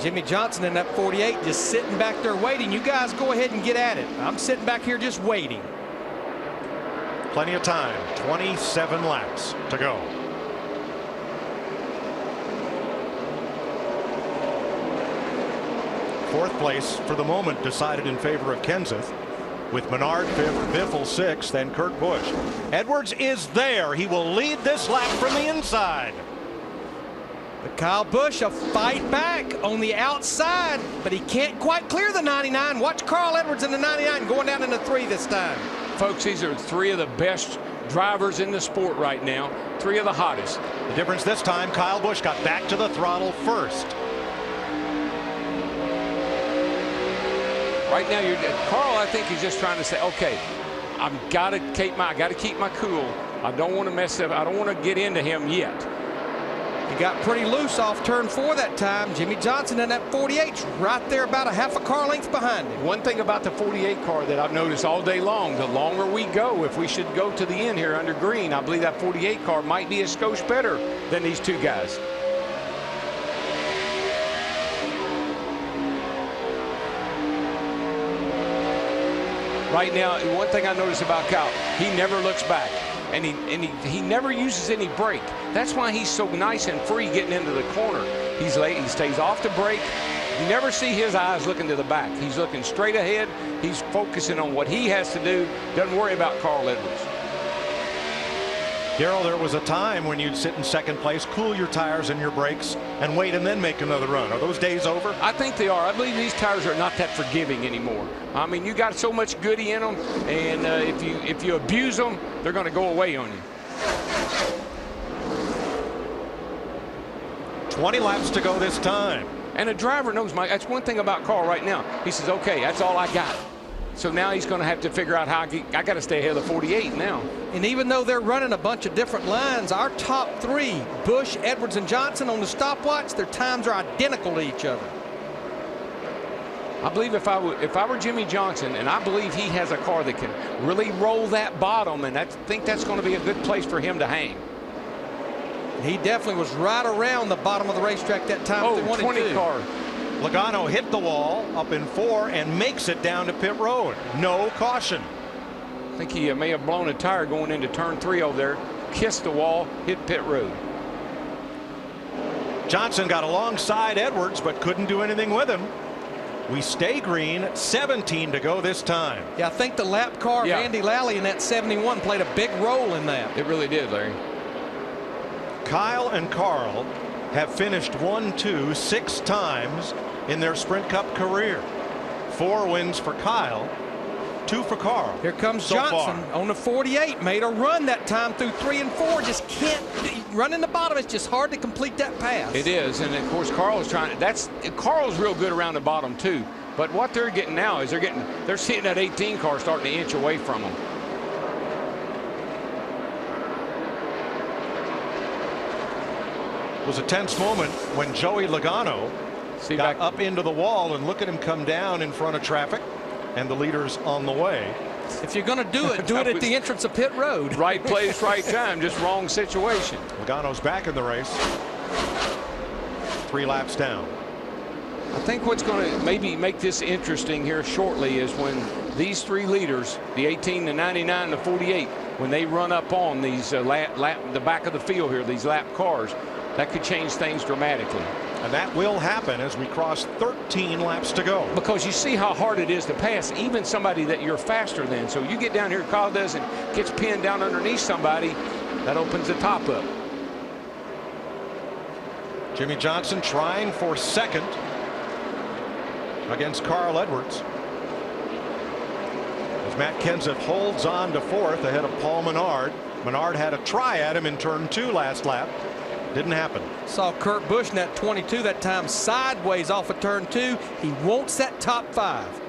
Jimmie Johnson in that 48 just sitting back there waiting. You guys go ahead and get at it. I'm sitting back here just waiting. Plenty of time. 27 laps to go. Fourth place for the moment decided in favor of Kenseth, with Menard fifth, Biffle sixth, and Kurt Busch. Edwards is there. He will lead this lap from the inside. But Kyle Busch a fight back on the outside, but he can't quite clear the 99. Watch Carl Edwards in the 99 going down into 3 this time. Folks, these are 3 of the best drivers in the sport right now. 3 of the hottest. The difference this time, Kyle Busch got back to the throttle first. Right now, Carl, I think he's just trying to say, okay, I've got to keep my cool. I don't want to mess up. I don't want to get into him yet. He got pretty loose off turn 4 that time. Jimmie Johnson in that 48's right there about a half a car length behind him. One thing about the 48 car that I've noticed all day long, the longer we go, if we should go to the end here under green, I believe that 48 car might be a skosh better than these 2 guys. Right now, one thing I notice about Kyle, he never looks back, and he never uses any brake. That's why he's so nice and free getting into the corner. He's late. He stays off the brake. You never see his eyes looking to the back. He's looking straight ahead. He's focusing on what he has to do. Doesn't worry about Carl Edwards. Darrell, there was a time when you'd sit in second place, cool your tires and your brakes, and wait and then make another run. Are those days over? I think they are. I believe these tires are not that forgiving anymore. I mean, you got so much goodie in them, and if you abuse them, they're going to go away on you. 20 laps to go this time. And a driver knows, Mike, that's one thing about Carl right now. He says, okay, that's all I got. So now he's going to have to figure out how I got to stay ahead of the 48 now. And even though they're running a bunch of different lines, our top 3, Busch, Edwards, and Johnson on the stopwatch, their times are identical to each other. I believe if I were Jimmie Johnson, and I believe he has a car that can really roll that bottom, and I think that's going to be a good place for him to hang. He definitely was right around the bottom of the racetrack that time. Oh, 20 car. Logano hit the wall up in 4 and makes it down to pit road. No caution. I think he may have blown a tire going into turn 3 over there. Kissed the wall, hit pit road. Johnson got alongside Edwards but couldn't do anything with him. We stay green, 17 to go this time. Yeah, I think the lap car of Andy Lally in that 71 played a big role in that. It really did, Larry. Kyle and Carl have finished 1, 2, 6 times in their Sprint Cup career. 4 wins for Kyle, 2 for Carl. Here comes Johnson on the 48. Made a run that time through 3 and 4. Just can't run in the bottom. It's just hard to complete that pass. It is, and of course Carl's trying. Carl's real good around the bottom too. But what they're getting now is they're seeing that 18 car starting to inch away from them. It was a tense moment when Joey Logano got up into the wall, and look at him come down in front of traffic and the leaders on the way. If you're going to do it, do it at the entrance of pit road. Right place, right time, just wrong situation. Logano's back in the race. 3 laps down. I think what's going to maybe make this interesting here shortly is when these 3 leaders, the 18, the 99, the 48, when they run up on these the back of the field here, these lap cars, that could change things dramatically. And that will happen as we cross 13 laps to go. Because you see how hard it is to pass even somebody that you're faster than. So you get down here, Kyle does, and gets pinned down underneath somebody, that opens the top up. Jimmie Johnson trying for second against Carl Edwards, as Matt Kenseth holds on to 4th ahead of Paul Menard. Menard had a try at him in turn 2 last lap. Didn't happen. Saw Kurt Busch in that 22 that time sideways off of turn 2. He wants that top 5.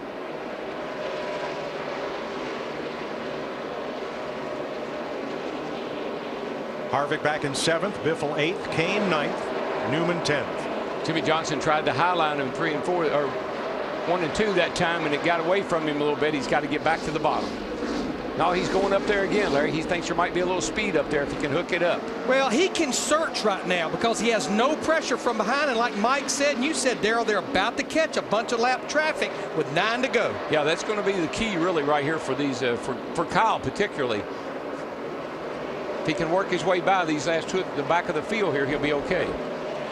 Harvick back in 7th, Biffle 8th, Kane 9th, Newman 10th. Jimmie Johnson tried to highline him 3 and 4 or 1 and 2 that time, and it got away from him a little bit. He's got to get back to the bottom. No, he's going up there again, Larry. He thinks there might be a little speed up there if he can hook it up. Well, he can search right now because he has no pressure from behind. And like Mike said, and you said, Darrell, they're about to catch a bunch of lap traffic with 9 to go. Yeah, that's going to be the key really right here for these, for Kyle particularly. If he can work his way by these last two at the back of the field here, he'll be okay.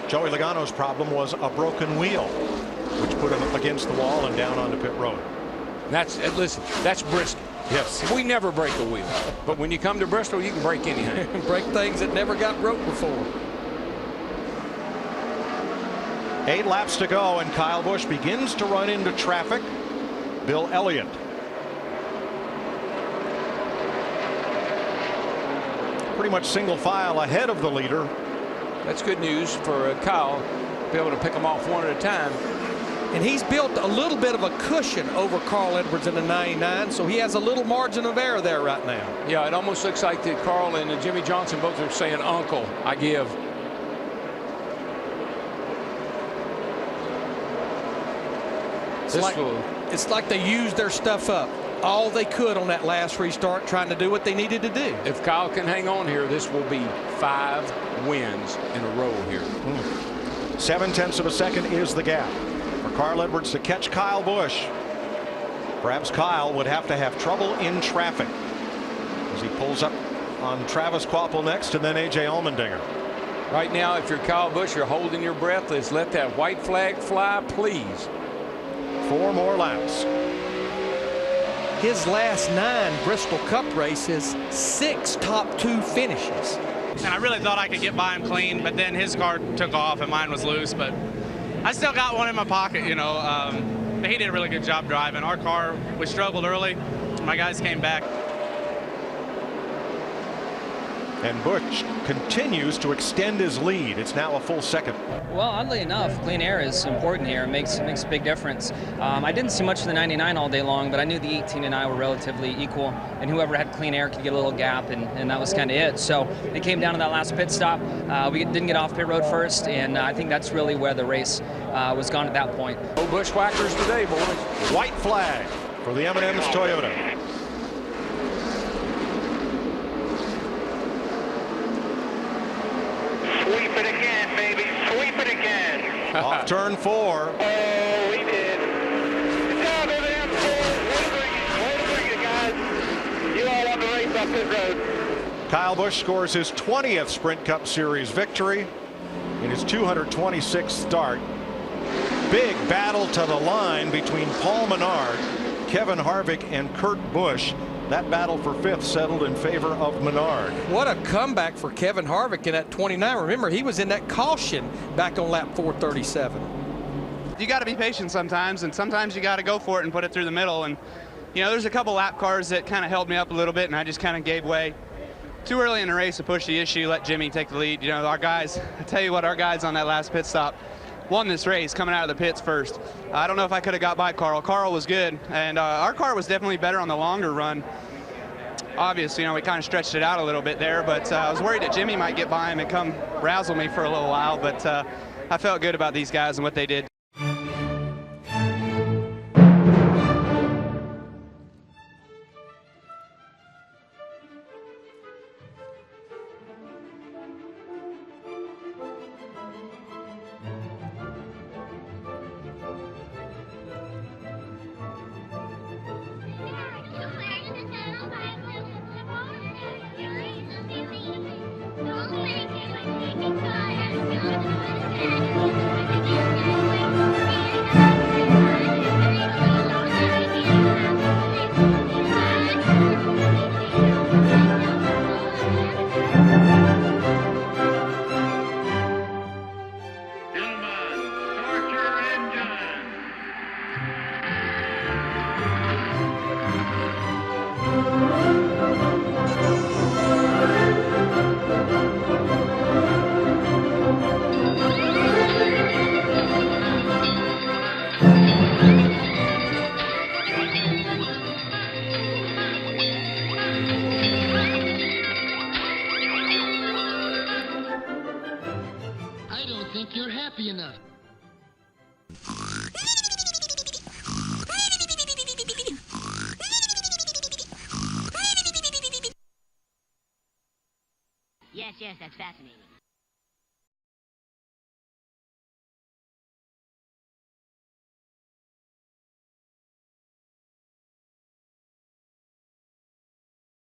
Joey Logano's problem was a broken wheel, which put him against the wall and down onto pit road. Listen, that's Bristol. Yes. We never break a wheel. But when you come to Bristol, you can break anything. Break things that never got broke before. 8 laps to go, and Kyle Busch begins to run into traffic. Bill Elliott. Pretty much single file ahead of the leader. That's good news for Kyle, be able to pick them off one at a time. And he's built a little bit of a cushion over Carl Edwards in the 99, so he has a little margin of error there right now. Yeah, it almost looks like that Carl and Jimmie Johnson both are saying, "Uncle, I give." It's like they used their stuff up all they could on that last restart, trying to do what they needed to do. If Kyle can hang on here, this will be 5 wins in a row here. 0.7 of a second is the gap for Carl Edwards to catch Kyle Busch. Perhaps Kyle would have to have trouble in traffic as he pulls up on Travis Kvapil next, and then A.J. Allmendinger. Right now, if you're Kyle Busch, you're holding your breath. Let's let that white flag fly, please. 4 more laps. His last 9 Bristol Cup races, 6 top 2 finishes. And I really thought I could get by him clean, but then his car took off and mine was loose. But I still got one in my pocket, you know. But he did a really good job driving. Our car, we struggled early. My guys came back. And Busch continues to extend his lead. It's now a full second. Well, oddly enough, clean air is important here. It makes a big difference. I didn't see much of the 99 all day long, but I knew the 18 and I were relatively equal, and whoever had clean air could get a little gap, and that was kind of it. So it came down to that last pit stop. We didn't get off pit road first, and I think that's really where the race was gone at that point. No bushwhackers today, boys. White flag for the M&M's Toyota. Sweep it again, baby. Sweep it again. Off turn 4. Oh, we did. Down to the M4. Way to bring it, guys. You all want to race up pit road. Kyle Busch scores his 20th Sprint Cup Series victory in his 226th start. Big battle to the line between Paul Menard, Kevin Harvick, and Kurt Busch. That battle for 5th settled in favor of Menard. What a comeback for Kevin Harvick in that 29. Remember, he was in that caution back on lap 437. You got to be patient sometimes, and sometimes you got to go for it and put it through the middle. And, you know, there's a couple lap cars that kind of held me up a little bit, and I just kind of gave way. Too early in the race to push the issue, let Jimmie take the lead. You know, our guys, I tell you what, our guys on that last pit stop won this race coming out of the pits first. I don't know if I could have got by Carl. Carl was good, and our car was definitely better on the longer run. Obviously, you know, we kind of stretched it out a little bit there, but I was worried that Jimmie might get by him and come razzle me for a little while, but I felt good about these guys and what they did. Thank you. Yes, that's fascinating.